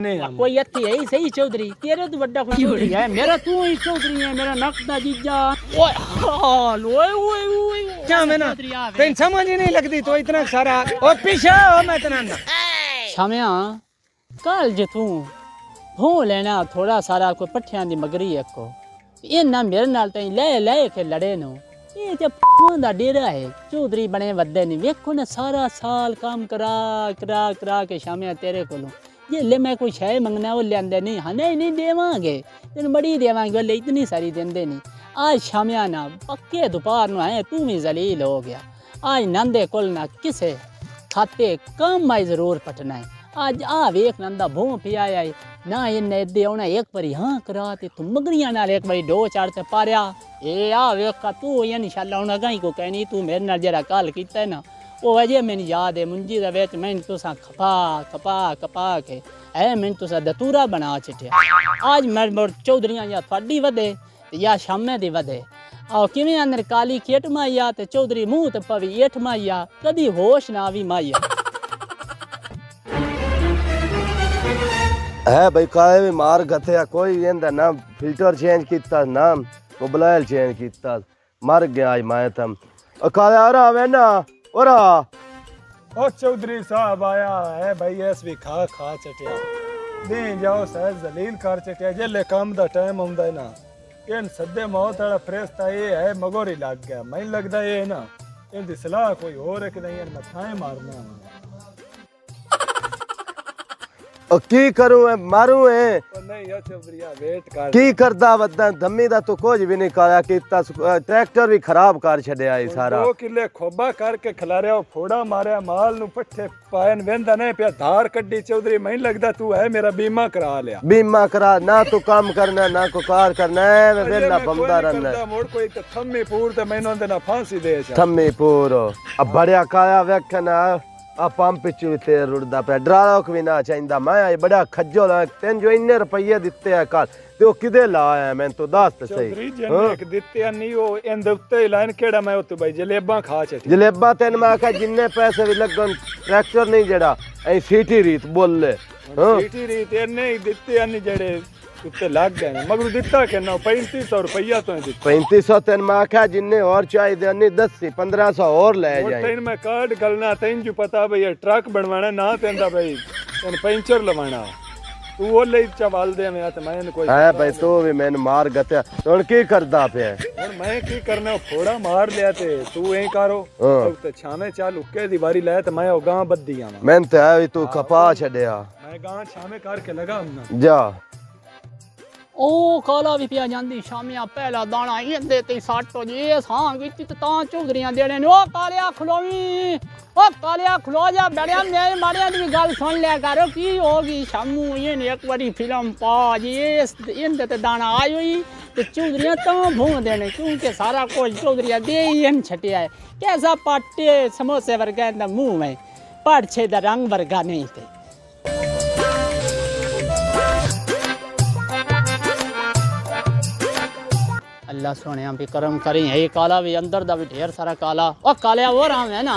कोई अथी है ही सही चौधरी, तेरे तो बड़ा कोई चौधरी है, मेरा तू ही चौधरी है, मेरा नकदा जीजा। ओए हाल ओए ओए ओए क्या मैं ना तेन समझ ही नहीं लगती तो इतना सारा और पीछे हो मैं तना ना शामिया कल जे तू हो लेना थोड़ा सारा कोई पट्ठियां दी मगरी को ये ना मेरे नाल तई ले के लड़े नो ये ते दा डेरा है चौधरी बने वदे नहीं वेखो ना सारा साल काम करा के शामिया तेरे कोलों ये ले मैं कोई शय मंगना वो लेंदे नहीं हाँ नहीं देवांगे तेन बड़ी देवांगे बोले इतनी सारी देंदे नहीं। आज शामिया ना पक्के दोपहर नु है तू भी जलील हो गया। आज नंदे कोल ना किसे खाते कम आई जरूर पटना है। आज आ वेख नंदा भों पिया है ना इन्ने दे होना एक बारी हाँ करा ते तू मगरियां नाल एक बारी दो चार ते पारिया ए आ वेख का तू ये इंशाल्लाह होना कहीं को कहनी तू मेरे नाल जरा काल कीता है ना वो अजे मैंने याद है मुंजी दे विच मैंने तुसा खपा के है मैंने तुसा दतूरा बना छिटिया। आज मैं चौधरियां या थोड़ी वधे या शामे दी वधे आओ किवें अंदर काली खेट माइया ते चौधरी मुंह ते पवी एठ माइया कदी होश ना आवी माइया है भाई काले भी मार गथया कोई इंदा ना फिल्टर चेंज कीता ना मोबाइल चेंज कीता मर गया आज मैं तम काले आ रहा है ना और ओ चौधरी साहब आया है भाई ऐस भी खा चटिया दे जाओ सह जलील कर चटिया जेले काम दा टाइम आंदा है ना इन सदे मौत वाला फरिश्ता ये है मगोरी लग गया मैं लगदा ये ना इनदी सलाह कोई और एक नहीं मैं थाए मारना की करूं है मारूं है नहीं या चौधरिया वेट कर की करदा वदा धम्मी दा तो कुछ भी नहीं काया कीता ट्रैक्टर भी खराब कर छड़या है सारा 2 किले खोबा करके खिलारिया फोड़ा मारिया माल नु पट्ठे पायन वेंदा नहीं पे धार कड्डी चौधरी मैं लगदा तू है मेरा बीमा करा लिया बीमा करा ना तू काम करना ना को कार करना है वेला बमदा रहना मोड़ कोई तो थम्मी पूर ते मैनों दे ना फांसी दे थम्मी पूर अब बड़या काया वेखना आ पंप पिछू ते रुड़दा पे डराक भी ना चाहिंदा मैं बड़ा खज्जल तेन जो इन्ने रुपये दिते है कल ते ओ किदे लाया मैं तो दस ते सही चौधरी जने एक दिते नहीं ओ इन दे उत्ते लाइन केड़ा मैं उत्ते भाई जलेबा खा छटी जलेबा तेन मैं आखा जिन्ने पैसे भी लगन ट्रैक्टर नहीं जड़ा ऐ सीटी रीत बोल ले सीटी रीत इन्ने ही दिते नहीं जड़े उत्ते लग गए मगर दिता के ना 3500 रुपया तो दिता 3500 तेन मैं आखा जिन्ने और चाहिए नहीं 10 1500 और ले जाए तेन मैं कार्ड गलना तेन जो पता भाई ट्रक बनवाना ना तेंदा भाई तेन पंचर लवाना तू वो ले चवाल दे मैं तो मैं कोई है भाई तो भी मैंने मार गया हुन की करदा पे हुन मैं की करना फोड़ा मार लिया ते तू ऐ करो तो छामे चाल उके दी बारी लाया तो मैं ओ गां बद्दी आवा मैं तो है तू कपा छड़या मैं गां छामे करके लगा ना जा ओ काला भी पिया जांदी शामिया पहला दाना इंदे ते सट हो जे हां कीती ते तां चौधरियां देने ने ओ कालिया खलो जा बड़िया मेरे मारिया दी गल सुन लिया करो की होगी शामू ये ने एक बारी फिल्म पा जी इंदे ते दाना आयो ही ते चौधरियां तां भूं देने क्योंकि सारा कुछ चौधरियां दे ही इन छटिया है कैसा पाटे समोसे वर्गा दा मुंह में पाड़छे दा रंग वर्गा नहीं थे अल्लाह सोने भी करम करी है काला भी अंदर दा भी ढेर सारा काला ओ कालिया वो राम है ना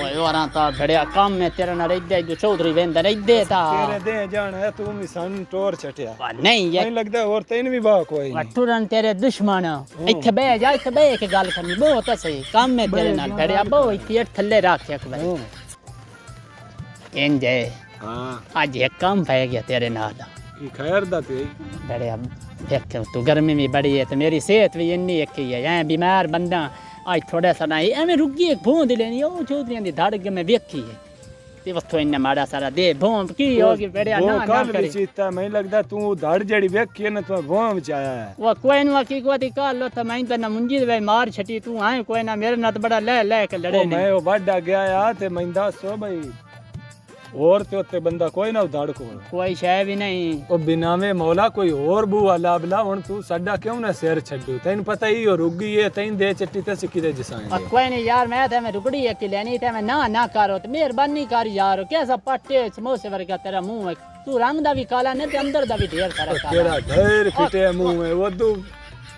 ओए वरा ता बड़या काम में तेरे ना रहदे जो चौधरी वेंदा रहदे ता तेरे दे जान है तू भी सन टोर छटिया नहीं ये नहीं लगदा और तैन भी बा कोई टुरन तेरे दुश्मन इथे बे जा इथे बे के गल करनी बहुत सही काम में तेरे नाल बड़या बहुत इथे थल्ले रख एक बार इंजे हां आज एक काम पै गया तेरे नाल की खैर दा ते बड़या देख तू गर्मी भी बड़ी है तो मेरी सेहत भी इन्नी एक ही है ऐ बीमार बंदा आज थोड़ा सा ना एवं रुकी एक भूंद लेनी ओ चौधरियां दी धड़क में वेखी है ते वथो इन्ना माड़ा सारा दे भूंद की होगी बड़या ना करे चीता मैं लगदा तू धड़ जड़ी वेखी है ना तू भूंद च आया है वो कोई ना की कोती काल लो तो मैं तो ना मुंजी दे मार छटी तू आए कोई ना मेरे नाल बड़ा ले के लड़े नहीं मैं ओ बड़ा गया या ते मैं दसो भाई और ते उत्ते बंदा कोई ना उधाड़ कोई शय भी नहीं ओ बिना में मौला कोई और बुआ लाबला हुन तू साडा क्यों ना सिर छड्डू तैन पता ही हो रुगी है तैन दे चट्टी ते सिक्की दे जसाए कोई नहीं यार मैं ते मैं रुकड़ी एक लेनी ते मैं ना करो ते मेहरबानी कर यार कैसा पट्टे समोसे वर्गा तेरा मुंह है तू रंग दा भी काला ने ते अंदर दा भी ढेर सारा काला तेरा ढेर फिटे मुंह में वो तू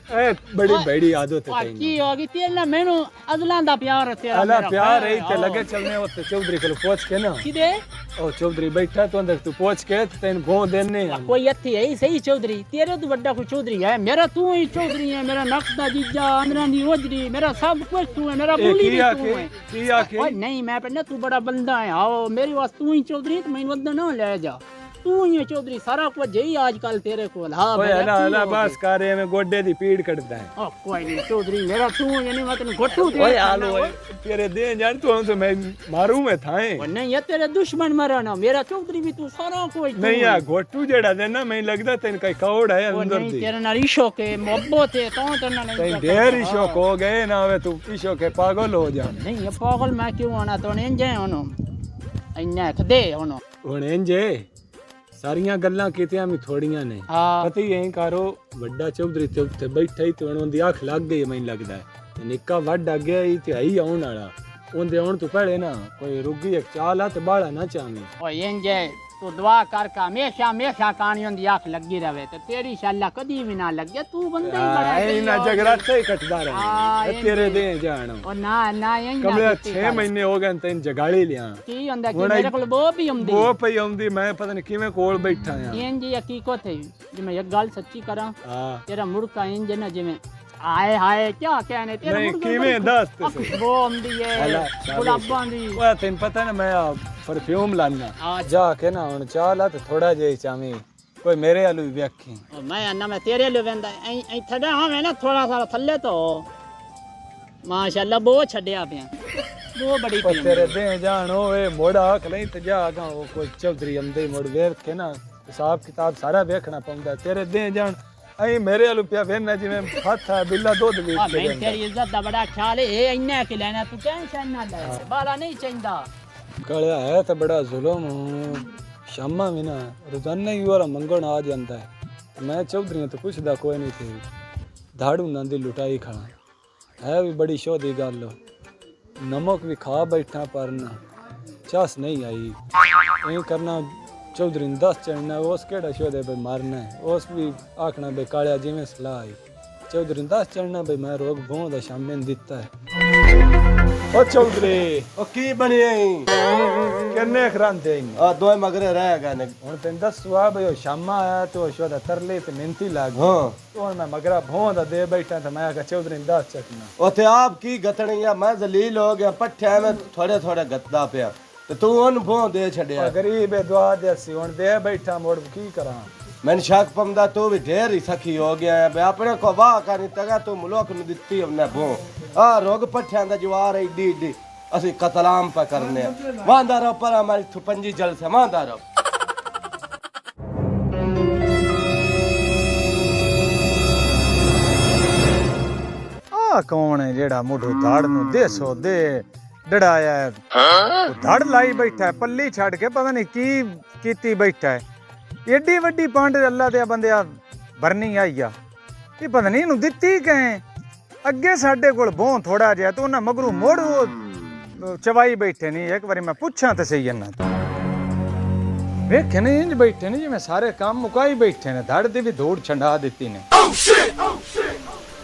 ए बड़ी बड़ी आदत है और तेरी की होगी तेरे ना मैनू अदलां दा प्यार है तेरा अला मेरा प्यार खैर है ते आओ। लगे चलने होते चौधरी को पूछ के ना किदे ओ चौधरी बैठा तो अंदर तू पूछ के तेन भो देने हैं। कोई अथी है ही सही चौधरी तेरे तो बड़ा कोई चौधरी है मेरा तू ही चौधरी है मेरा नक्शा जीजा अंदरां दी ओजरी मेरा सब कुछ तू है मेरा ए बोली की भी आके तू है की आके ओए नहीं मैं पहले तू बड़ा बंदा है आओ मेरी वास तू ही चौधरी तो मैं वदा ना ले जा तू ही है चौधरी सारा कुछ जई आजकल तेरे को हां ओए अला अला बस करे में गोडे दी पीड़ कटदा है ओ कोई नहीं चौधरी मेरा तू यानी मैं तेन घोटू दे ओए आलो ओए तेरे दे जान तो मैं मारू में थाए और नहीं ये तेरे दुश्मन मरा ना मेरा चौधरी भी तू सारा कोई तू नहीं है। आ घोटू जेड़ा देना मैं लगदा तेन कई कौड़ है ओ अंदर नहीं दी तेरे नाल इशो के मोहब्बत है तो तेरे नाल तेन ढेर ही शौक हो गए ना वे तू इशो के पागल हो जा नहीं ये पागल मैं क्यों आना तो नहीं जाए ओनो इन्ने खदे ओनो ਹੁਣ ਇੰਜ ਸਾਰੀਆਂ ਗੱਲਾਂ ਕੀਤੀਆਂ ਵੀ ਥੋੜੀਆਂ ਨੇ हाँ ਪਤਾ ਹੀ ਐਂ ਕਰੋ ਵੱਡਾ ਚੌਧਰੀ ਤੇ ਉੱਤੇ ਬੈਠਾ ਹੀ ਤੇ ਹੁਣ ਉਹਦੀ ਅੱਖ ਲੱਗ ਗਈ ਮੈਨੂੰ ਲੱਗਦਾ ਹੈ। ਤੇ ਨਿੱਕਾ ਵੱਡ ਆ ਗਿਆ ਹੀ ਤੇ ਆਈ ਆਉਣ ਵਾਲਾ ਉਹਦੇ ਆਉਣ ਤੋਂ ਪਹਿਲੇ ਨਾ ਕੋਈ ਰੁੱਗੀ ਇੱਕ ਚਾਲ ਆ ਤੇ ਬਾਲਾ ਨਾ ਚਾਵੇਂ ओ इंजे तू दुआ कर का हमेशा हमेशा कहानियों दी आंख लगी रहे तो तेरी शाला कदी भी ना लगे तू बंदा ही बड़ा है ਇਹਨਾਂ ਜਗਰਾਤੇ ਹੀ ਕੱਟਦਾ ਹਾਂ, ਰਹੇ ਇੰਝ ਤੇਰੇ ਦੇ ਜਾਣ ओ ना ना इंज ਕਮਲੇ 6 ਮਹੀਨੇ ਹੋ ਗਏ ਤੈਨੂੰ ਜਗਾਲੀ ਲਿਆ की हुंदा कि ਹੁਣ मेरे कोल वो भी हुंदी ਉਹ ਪਈ ਆਉਂਦੀ ਮੈਂ ਪਤਾ ਨਹੀਂ ਕਿਵੇਂ ਕੋਲ ਬੈਠਾ ਆ इंज हकीकत है जे मैं एक गल सच्ची करा ਹਾਂ तेरा मुड़का इंज ना जिवें हाय हाय क्या कहने तेरा ਨਹੀਂ मुड़का ਕਿਵੇਂ ਦੱਸ ਤੁਸੀਂ वो हुंदी है अला, गुलाबां दी ਉਹ ਤੈਨੂੰ ਪਤਾ ਨਾ ਮੈਂ ਪਰਫਿਊਮ ਲਾਨਾ हाँ ਜਾ ਕੇ ਨਾ ਹੁਣ ਚਾਹ ਲਾ ਤੇ ਥੋੜਾ ਜਿਹਾ ਹੀ ਚਾਵੇਂ ਕੋਈ ਮੇਰੇ ਆਲੂ ਵੀ ਵੇਖੀ ओ मैं अन्ना मैं तेरे लिए वेंदा ऐ थड़ा हमें ना थोड़ा सा थल्ले तो माशाल्लाह बहुत छड्या पिया वो बड़ी ਉਹ पी ਤੇਰੇ ਦੇ ਜਾਣ ਓਏ ਮੋੜਾ ਆਖ ਲਈ ਤੇ ਜਾ ਗਾ ਉਹ ਕੋਈ ਚੌਧਰੀ ਅੰਦੇ ਮੁੜ ਵੇਖ ਕੇ ਨਾ ਹਿਸਾਬ ਕਿਤਾਬ ਸਾਰਾ ਵੇਖਣਾ ਪੈਂਦਾ ਤੇਰੇ ਦੇ ਜਾਣ ਐ ਮੇਰੇ ਆਲੂ ਪਿਆ ਵੇਖਣਾ ਜਿਵੇਂ ਹੱਥ ਹੈ ਬਿੱਲਾ ਦੁੱਧ ਵੇਚ हाँ ਕੇ मैं ਜਾਂਦਾ तेरी इज्जत दा बड़ा ख्याल है ए इन्ने के लेना तू टेंशन ना ले बाला नहीं चाहिदा ਗਲਿਆ ਹੈ ਤਾਂ ਬੜਾ ਜ਼ੁਲਮ ਸ਼ਾਮਾਂ ਵੀ ਨਾ ਰੋਜ਼ਾਨਾ ਹੀ ਉਹ ਮੰਗਣ ਆ ਜਾਂਦਾ ਹੈ ਤੇ ਮੈਂ ਚੌਧਰੀਆਂ ਤੋਂ ਪੁੱਛਦਾ ਕੋਈ ਨਹੀਂ ਸੀ ਧਾੜੂ ਨਾਂ ਦੀ ਲੁਟਾਈ ਖਾਣਾ ਹੈ ਵੀ ਬੜੀ ਸ਼ੋਦੀ ਗੱਲ ਨਮਕ ਵੀ ਖਾ ਬੈਠਾ ਪਰ ਨਾ ਚਸ ਨਹੀਂ ਆਈ ਇਹ ਕਰਨਾ ਚੌਧਰੀ ਨੂੰ ਦੱਸ ਚੜਨਾ ਉਸ ਕਿਹੜਾ ਸ਼ੋਦੇ ਬਈ ਮਾਰਨਾ ਹੈ ਉਸ ਵੀ ਆਖਣਾ ਬਈ ਕਾਲਿਆ ਜਿਵੇਂ ਸਲਾਹ ਆਈ ਚੌਧਰੀ ਨੂੰ ਦੱਸ ਚੜਨਾ ਬਈ ਮੈਂ ਰੋਗ ਭੋਂ ਦਾ ਸ਼ਾਮੇ ਨੂੰ ਦਿੱਤਾ ਹੈ ਓ ਚੌਧਰੀ ਉਹ ਕੀ ਬਣਿਆ ਈ ਕਿੰਨੇ ਖਰਾਂਦੇ ਨੇ ਆ ਦੋਏ ਮਗਰੇ ਰਹਿ ਗਏ ਨੇ ਹੁਣ ਤੈਨੂੰ ਦੱਸਵਾ ਬਈ ਉਹ ਸ਼ਾਮਾ ਆਇਆ ਤੇ ਉਹ ਸ਼ੋਦਾ ਤਰਲੇ ਤੇ ਮਿਹਨਤੀ ਲੱਗ ਗਿਆ ਹਾਂ ਤੇ ਹੁਣ ਮੈਂ ਮਗਰਾ ਭੋਂ ਦਾ ਦੇ ਬੈਠਾ ਤੇ ਮੈਂ ਆਖਿਆ ਚੌਧਰੀ ਨੂੰ ਦੱਸ ਚੱਕਣਾ ਉਥੇ ਆਪ ਕੀ ਗਤਣੀ ਆ ਮੈਂ ਜ਼ਲੀਲ ਹੋ ਗਿਆ ਪੱਠਿਆਂ ਵਿੱਚ ਥੋੜੇ ਥੋੜੇ ਗੱਦਾ ਪਿਆ ਤੇ ਤੂੰ ਉਹਨੂੰ ਭੋਂ ਦੇ ਛੱਡਿਆ ਗਰੀਬ ਹੈ ਦੁਆ ਦੇ ਸੀ ਹੁਣ ਦੇ ਬੈਠਾ ਮੋੜ ਕੀ ਕਰਾਂ ਮੈਨੂੰ ਸ਼ੱਕ ਪੰਦਾ ਤੂੰ ਵੀ ਢੇਰ ਹੀ ਸਖੀ ਹੋ ਗਿਆ ਹੈ ਬਈ ਆਪਣੇ ਕੋ ਵਾਹ ਕਰੀ ਤਗਾ ਤੂੰ ਮੁਲਕ ਨੂੰ ਦਿੱਤੀ ਉਹਨੇ ਭੋਂ ਆ ਰੋਗ ਪੱਠਿਆਂ ਦਾ ਜਵਾਰ ਏਡੀ ਏਡੀ ਅਸੀਂ ਕਤਲਾਮ ਪਾ ਕਰਨੇ ਆ ਵਾਂਦਾ ਰੋ ਪਰ ਹਮਾਰੀ ਥੁਪੰਜੀ ਜਲ ਸੇ ਵਾਂਦਾ ਰੋ ਆ ਕੌਣ ਹੈ ਜਿਹੜਾ ਮੁੱਢੋਂ ਧੜ ਨੂੰ ਦੇਸੋ ਦੇ ਡੜਾਇਆ ਹੈ? ਉਹ ਧੜ ਲਾਈ ਬੈਠਾ ਹੈ, ਪੱਲੀ ਛੱਡ ਕੇ ਪਤਾ ਨਹੀਂ ਕੀ ਕੀਤੀ ਬੈਠਾ ਹੈ ਏਡੀ ਵੱਡੀ ਪੰਡ ਅੱਲਾ ਦੇ ਬੰਦਿਆ ਭਰਨੀ ਆਈ ਆ ਇਹ ਪਤਾ ਨਹੀਂ ਇਹਨੂੰ ਦਿੱਤੀ ਕਹੇ ਅੱਗੇ ਸਾਡੇ ਕੋਲ ਬੋਂ ਥੋੜਾ ਜਿਹਾ ਤੇ ਉਹਨਾਂ ਮਗਰੂ ਮੋੜ ਉਹ ਚਵਾਈ ਬੈਠੇ ਨਹੀਂ ਇੱਕ ਵਾਰੀ ਮੈਂ ਪੁੱਛਾਂ ਤੇ ਸਹੀ ਇਹਨਾਂ ਤੋਂ ਵੇਖੇ ਨੇ ਇੰਜ ਬੈਠੇ ਨੇ ਜਿਵੇਂ ਸਾਰੇ ਕੰਮ ਮੁਕਾਈ ਬੈਠੇ ਨੇ ਧੜ ਦੀ ਵੀ ਦੌੜ ਛੰਡਾ ਦਿੱਤੀ ਨੇ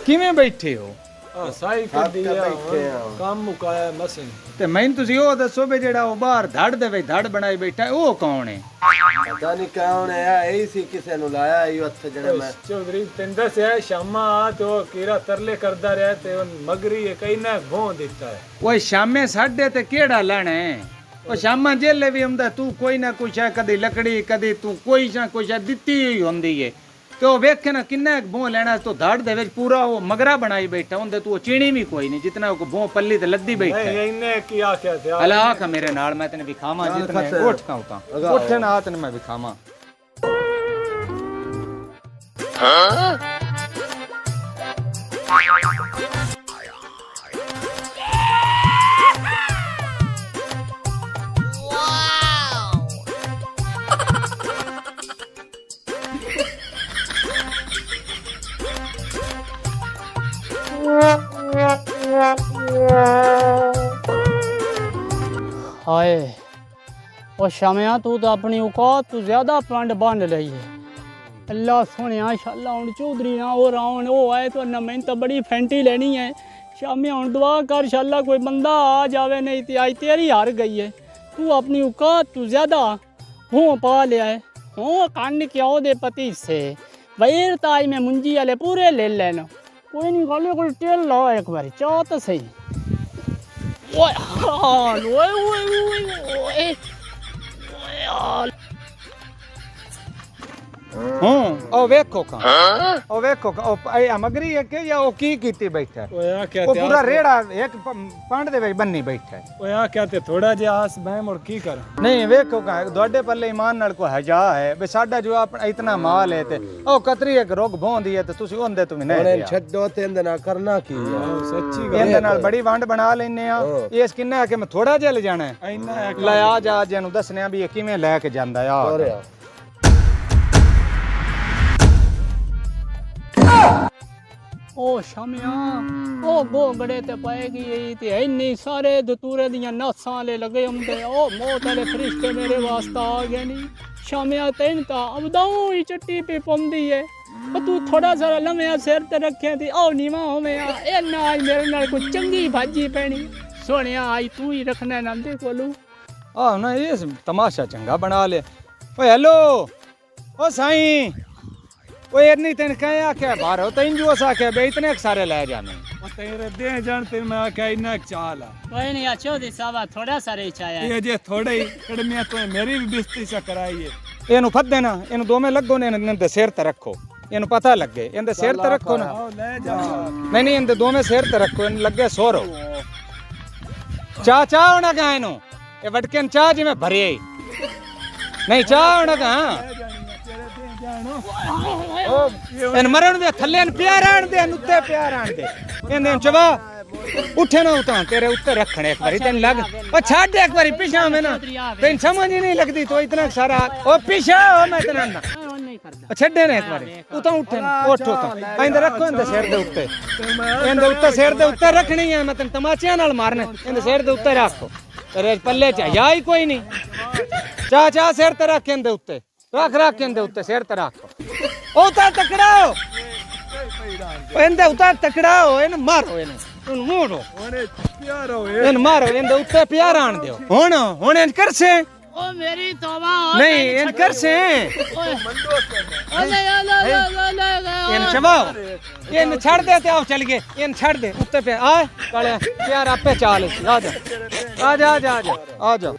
ਕਿਵੇਂ ਬੈਠੇ ਹੋ ਆ ਸਾਈ ਕੱਢੀ ਆ ਕੰਮ ਮੁਕਾਇਆ ਮਸਨ ਤੇ ਮੈਨੂੰ ਤੁਸੀਂ ਉਹ ਦੱਸੋ ਵੀ ਜਿਹੜਾ ਉਹ ਬਾਹਰ ਧੜ ਦੇ ਵਿੱਚ ਧੜ ਬਣਾਈ ਬੈਠਾ ਉਹ ਕੌਣ ਹੈ ਪਤਾ ਨਹੀਂ ਕੌਣ ਹੈ ਇਹ ਸੀ ਕਿਸੇ ਨੂੰ ਲਾਇਆ ਇਹ ਉੱਥੇ ਜਿਹੜੇ ਮੈਂ ਚੌਧਰੀ ਤੈਨੂੰ ਦੱਸਿਆ ਸ਼ਾਮਾ ਆ ਤੇ ਉਹ ਕੀਰਾ ਤਰਲੇ ਕਰਦਾ ਰਿਹਾ ਤੇ ਉਹ ਮਗਰੀ ਇਹ ਕਈ ਨਾ ਭੋਂ ਦਿੱਤਾ ਹੈ ਉਹ ਸ਼ਾਮੇ ਸਾਡੇ ਤੇ ਕਿਹੜਾ ਲੈਣਾ ਹੈ ਉਹ ਸ਼ਾਮਾਂ ਜੇਲੇ ਵੀ ਹੁੰਦਾ ਤੂੰ ਕੋਈ ਨਾ ਕੋਈ ਸ਼ੈ ਕਦੀ ਲੱਕੜੀ ਕਦੀ ਤੂੰ ਕੋਈ ਨਾ ਕੋਈ ਸ਼ੈ ਦਿੱਤੀ ਹੋਈ ਹੁੰਦੀ ਏ ਤੇ ਉਹ ਵੇਖੇ ਨਾ ਕਿੰਨਾ ਭੋਂ ਲੈਣਾ ਤੋ ਧੜ ਦੇ ਵਿੱਚ ਪੂਰਾ ਉਹ ਮਗਰਾ ਬਣਾਈ ਬੈਠਾ ਹੁੰਦੇ ਤੂੰ ਚੀਣੀ ਵੀ ਕੋਈ ਨਹੀਂ ਜਿਤਨਾ ਉਹ ਭੋਂ ਪੱਲੀ ਤੇ ਲੱਦੀ ਬੈਠਾ ਨਹੀਂ ਇਹਨੇ ਕੀ ਆਖਿਆ ਤੇ ਹਲਾ ਆਖ ਮੇਰੇ ਨਾਲ ਮੈਂ ਤੈਨੂੰ ਵਿਖਾਵਾਂ ਜਿਤਨੇ ਉੱਠ ਕਾਉ ਤਾਂ ਉੱਠੇ ਨਾ ਤੈਨੂੰ ਮੈਂ ਵਿਖਾਵਾਂ हाय ओ शमिया तू तो अपनी औकात तू ज्यादा पंड बन रही है अल्लाह सोने शाला हूँ चौधरी ना हो राउन वो आए तो ना मैंने तो बड़ी फैंटी लेनी है शामी हूँ दुआ कर शाला कोई बंदा आ जावे नहीं तो आज तेरी हार गई है तू अपनी औकात तू ज़्यादा हूँ पा लिया है हूँ कान क्या दे पति से वैर ताई में मुंजी वाले पूरे ले लेना कोई नहीं गाले को तेल लाओ एक बार चाह तो सही ओए हाल ओए ओए ओए ओए ਉਹ ਵੇਖੋ ਕਾ ਉਹ ਵੇਖੋ ਉਹ ਇਹ ਮਗਰੀ ਹੈ ਕਿ ਜਾਂ ਉਹ ਕੀ ਕੀਤੀ ਬੈਠਾ ਹੈ? ਓਏ ਆ ਕਿਆ ਉਹ ਪੂਰਾ ਰੇੜਾ ਇੱਕ ਪੰਡ ਦੇ ਵਿੱਚ ਬੰਨੀ ਬੈਠਾ ਹੈ ਓਏ ਆ ਕਿਆ ਤੇ ਥੋੜਾ ਜਿਹਾ ਆਸ ਮੈਂ ਮੁੜ ਕੀ ਕਰਾਂ ਨਹੀਂ ਵੇਖੋ ਕਾ ਤੁਹਾਡੇ ਪੱਲੇ ਇਮਾਨ ਨਾਲ ਕੋ ਹਜਾ ਹੈ ਵੀ ਸਾਡਾ ਜੋ ਆਪਣਾ ਇਤਨਾ ਮਾਲ ਹੈ ਤੇ ਉਹ ਕਤਰੀ ਇੱਕ ਰੋਗ ਭੌਂਦੀ ਹੈ ਤੇ ਤੁਸੀਂ ਉਹਦੇ ਤੋਂ ਵੀ ਨਹੀਂ ਉਹਨੇ ਲਿਆ। ਛੱਡੋ ਤੇ ਇਹਦੇ ਨਾਲ ਕਰਨਾ ਕੀ ਆ ਸੱਚੀ ਗੱਲ ਇਹਦੇ ਨਾਲ ਬੜੀ ਵੰਡ ਬਣਾ ਲੈਨੇ ਆ ਇਸ ਕਿੰਨਾ ਹੈ ਕਿ ਮੈਂ ਥੋੜਾ ਜਿਹਾ ਲੈ ਜਾਣਾ ਹੈ ਇੰਨਾ ਲੈ ਆ ਜਾ ਜਿਹਨੂੰ ਦੱਸਣਿਆ ਵੀ ਇਹ ਕਿਵੇਂ ਲੈ ਕੇ ਜਾਂਦਾ ਆ ਤੋਰਿਆ ओ शामिया ओ गोगड़े ते पाएगी यही ते इन्नी सारे दतूरे दियां नासां ले लगे हुंदे ओ मौत वाले फरिश्ते मेरे वास्ते आ गए नी शामिया तैन ता अबदाऊं ही चट्टी पे पौंदी है पर तू थोड़ा सा लम्या सिर ते रखे थी ओ नीवा होवेया ए ना आज मेरे नाल कोई चंगी भाजी पैनी सोनिया आज तू ही रखना नंदे कोलू ਆਹ ਨਾ ਇਹ ਤਮਾਸ਼ਾ ਚੰਗਾ ਬਣਾ ਲਿਆ ਓਏ ਹੈਲੋ ਓ ਸਾਈਂ ਓਏ ਇੰਨੀ ਤੈਨੂੰ ਕਹਿ ਆਖਿਆ ਬਾਹਰੋਂ ਤੈਨੂੰ ਜੋ ਅਸਾਂ ਆਖਿਆ ਬਈ ਇਤਨੇ ਸਾਰੇ ਲੈ ਜਾਣੇ ਉਹ ਤੇਰੇ ਦੇ ਜਾਣ ਤੇ ਮੈਂ ਆਖਿਆ ਇੰਨਾ ਚਾਲ ਆ कोई नहीं अच्छो दी सावा थोड़ा सा रे छाया ਇਹ ਜੇ ਥੋੜੇ ਹੀ ਕੜਮੀਆਂ ਤੋਂ ਮੇਰੀ ਵੀ ਬਿਸਤੀ ਚ ਕਰਾਈਏ ਇਹਨੂੰ ਫੱਦੇ ਨਾ ਇਹਨੂੰ ਦੋਵੇਂ ਲੱਗੋ ਨੇ ਇਹਨਾਂ ਦੇ ਸਿਰ ਤੇ ਰੱਖੋ ਇਹਨੂੰ ਪਤਾ ਲੱਗੇ ਇਹਦੇ ਸਿਰ ਤੇ ਰੱਖੋ ਨਾ ਆਓ ਲੈ ਜਾ ਨਹੀਂ ਇਹਦੇ ਦੋਵੇਂ ਸਿਰ ਤੇ ਰੱਖੋ ਇਹਨੂੰ ਲੱਗੇ ਸੋਰੋ ਚਾਹ ਹੋਣਾ ਕਾ ਇਹਨੂੰ ਇਹ ਵਟਕੇ ਚਾਹ ਜਿਵੇਂ ਭਰੇ ਨਹੀਂ ਚਾਹ ਹੋਣਾ ਕਾ ਇਹਨ ਮਰਨ ਦੇ ਥੱਲੇ ਇਹਨ ਪਿਆ ਰਹਿਣ ਦੇ ਇਹਨ ਉੱਤੇ ਪਿਆ ਰਹਿਣ ਦੇ ਇਹਨੇ ਚਵਾ ਉੱਠੇ ਨਾ ਉਤਾਂ ਤੇਰੇ ਉੱਤੇ ਰੱਖਣੇ ਇੱਕ ਵਾਰੀ ਤੈਨੂੰ ਲੱਗ ਉਹ ਛੱਡ ਇੱਕ ਵਾਰੀ ਪਿਛਾ ਮੈਂ ਨਾ ਤੈਨੂੰ ਸਮਝ ਹੀ ਨਹੀਂ ਲੱਗਦੀ ਤੂੰ ਇਤਨਾ ਸਾਰਾ ਉਹ ਪਿਛਾ ਹੋ ਮੈਂ ਤੈਨੂੰ ਨਾ नहीं करदा ਛੱਡੇ ਨੇ ਇੱਕ ਵਾਰੀ ਉਤਾਂ ਉੱਠੇ ਉੱਠ ਉਤਾਂ ਇਹਦੇ ਰੱਖੋ ਇਹਦੇ ਸਿਰ ਦੇ ਉੱਤੇ ਇਹਦੇ ਉੱਤੇ ਸਿਰ ਦੇ ਉੱਤੇ ਰੱਖਣੀ ਹੈ ਮੈਂ ਤੈਨੂੰ ਤਮਾਚਿਆਂ ਨਾਲ ਮਾਰਨਾ ਇਹਦੇ ਸਿਰ ਦੇ ਉੱਤੇ ਰੱਖੋ ਤੇਰੇ ਪੱਲੇ ਚ ਹੀ ਕੋਈ ਨਹੀਂ ਚਾਹ ਸਿਰ ਤੇ ਰੱਖ ਇਹਦੇ ਉੱਤੇ ਰੱਖ ਇਹਦੇ ਉੱਤੇ ਸਿਰ ਤੇ ਰੱਖ ਉਹ ਤਾਂ ਤਕੜਾਓ ਇਹਦੇ ਉੱਤੇ ਤਕੜਾਓ ਇਹਨੂੰ ਮਾਰੋ ਇਹਨੂੰ ਮੋੜੋ ਉਹਨੇ ਪਿਆਰ ਹੋਏ ਇਹਨੂੰ ਮਾਰੋ ਇਹਦੇ ਉੱਤੇ ਪਿਆਰ ਆਣ ਦਿਓ ਹੁਣ ਇੰਜ ਕਰਸੇ ओ मेरी तौबा ਨਹੀਂ ਇੰਜ ਕਰਸੇ ਇਹਨੂੰ ਚਬਾਓ ਇਹਨੂੰ ਛੱਡ ਦੇ ਤੇ ਆਓ ਚੱਲ ਗਏ ਇਹਨੂੰ ਛੱਡ ਦੇ ਉੱਤੇ ਪਿਆ ਆ ਕਾਲੇ ਪਿਆਰ ਆਪੇ ਚਾਲ ਆ ਜਾ ਆ ਜਾ ਆ ਜਾ ਆ ਜਾ